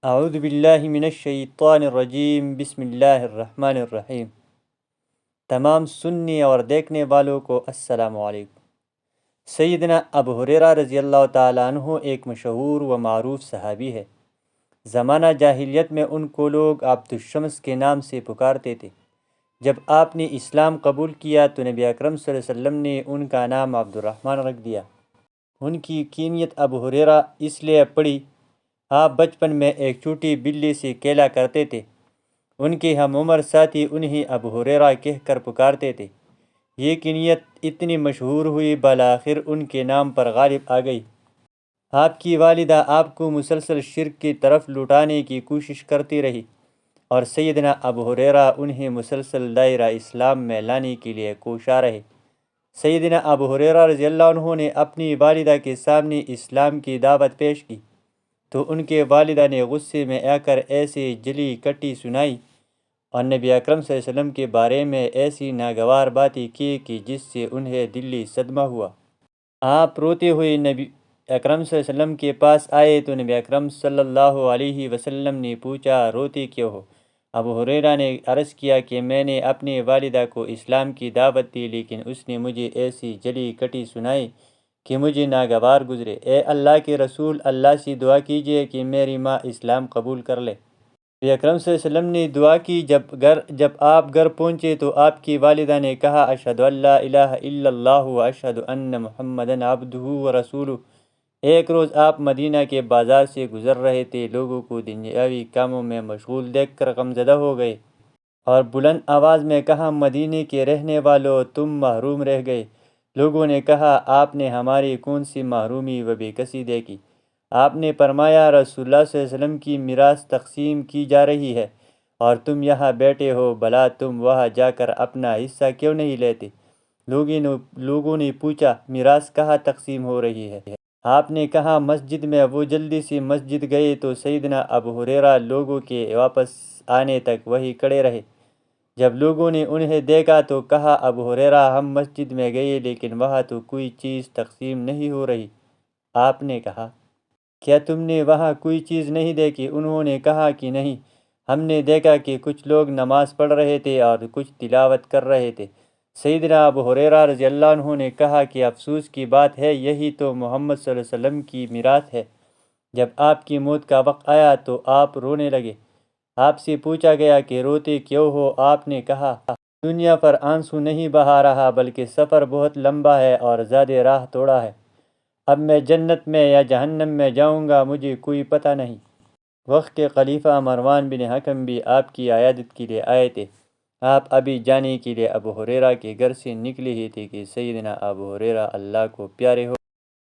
اعوذ باللہ من الشیطان الرجیم، بسم اللہ الرحمن الرحیم۔ تمام سننے اور دیکھنے والوں کو السلام علیکم۔ سیدنا ابو ہریرہ رضی اللہ تعالیٰ عنہ ایک مشہور و معروف صحابی ہے۔ زمانہ جاہلیت میں ان کو لوگ عبد الشمس کے نام سے پکارتے تھے۔ جب آپ نے اسلام قبول کیا تو نبی اکرم صلی اللہ علیہ وسلم نے ان کا نام عبد الرحمن رکھ دیا۔ ان کی کنیت ابو ہریرہ اس لیے پڑی، آپ بچپن میں ایک چھوٹی بلی سے کھیلا کرتے تھے۔ ان کے ہم عمر ساتھی انہیں ابو ہریرہ کہہ کر پکارتے تھے۔ یہ کنیت اتنی مشہور ہوئی، بالآخر ان کے نام پر غالب آ گئی۔ آپ کی والدہ آپ کو مسلسل شرک کی طرف لوٹانے کی کوشش کرتی رہی اور سیدنا ابو ہریرہ انہیں مسلسل دائرہ اسلام میں لانے کے لیے کوشاں رہے۔ سیدنا ابو ہریرہ رضی اللہ عنہ نے اپنی والدہ کے سامنے اسلام کی دعوت پیش کی تو ان کے والدہ نے غصے میں آ کر ایسی جلی کٹی سنائی اور نبی اکرم صلی اللہ علیہ وسلم کے بارے میں ایسی ناگوار باتیں کی کہ جس سے انہیں دلی صدمہ ہوا۔ آپ روتے ہوئے نبی اکرم صلی اللہ علیہ وسلم کے پاس آئے تو نبی اکرم صلی اللہ علیہ وسلم نے پوچھا، روتے کیوں ہو؟ ابو ہریرہ نے عرض کیا کہ میں نے اپنی والدہ کو اسلام کی دعوت دی، لیکن اس نے مجھے ایسی جلی کٹی سنائی کہ مجھے ناگوار گزرے۔ اے اللہ کے رسول، اللہ سے دعا کیجئے کہ میری ماں اسلام قبول کر لے۔ نبی اکرم صلی اللہ علیہ وسلم نے دعا کی۔ جب آپ گھر پہنچے تو آپ کی والدہ نے کہا، اشہد ان لا الہ الا اللہ و اشہد ان محمدًا عبدہ و رسولہ۔ ایک روز آپ مدینہ کے بازار سے گزر رہے تھے، لوگوں کو دنیاوی کاموں میں مشغول دیکھ کر غمزدہ ہو گئے اور بلند آواز میں کہا، مدینہ کے رہنے والوں، تم محروم رہ گئے۔ لوگوں نے کہا، آپ نے ہماری کون سی محرومی و بے کسی دیکھی؟ آپ نے فرمایا، رسول اللہ صلی اللہ علیہ وسلم کی میراث تقسیم کی جا رہی ہے اور تم یہاں بیٹھے ہو، بھلا تم وہاں جا کر اپنا حصہ کیوں نہیں لیتے؟ لوگوں نے پوچھا، میراث کہاں تقسیم ہو رہی ہے؟ آپ نے کہا، مسجد میں۔ وہ جلدی سے مسجد گئے تو سیدنا ابو ہریرہ لوگوں کے واپس آنے تک وہیں کھڑے رہے۔ جب لوگوں نے انہیں دیکھا تو کہا، ابو ہریرہ، ہم مسجد میں گئے لیکن وہاں تو کوئی چیز تقسیم نہیں ہو رہی۔ آپ نے کہا، کیا تم نے وہاں کوئی چیز نہیں دیکھی؟ انہوں نے کہا کہ نہیں، ہم نے دیکھا کہ کچھ لوگ نماز پڑھ رہے تھے اور کچھ تلاوت کر رہے تھے۔ سیدنا ابو ہریرہ رضی اللہ عنہ نے کہا کہ افسوس کی بات ہے، یہی تو محمد صلی اللہ علیہ وسلم کی میراث ہے۔ جب آپ کی موت کا وقت آیا تو آپ رونے لگے۔ آپ سے پوچھا گیا کہ روتے کیوں ہو؟ آپ نے کہا، دنیا پر آنسو نہیں بہا رہا، بلکہ سفر بہت لمبا ہے اور زیادہ راہ توڑا ہے۔ اب میں جنت میں یا جہنم میں جاؤں گا، مجھے کوئی پتہ نہیں۔ وقت کے خلیفہ مروان بن حکم بھی آپ کی عیادت کے لیے آئے تھے۔ آپ ابھی جانے کے لیے ابو ہریرہ کے گھر سے نکلے ہی تھے کہ سیدنا ابو ہریرہ اللہ کو پیارے ہو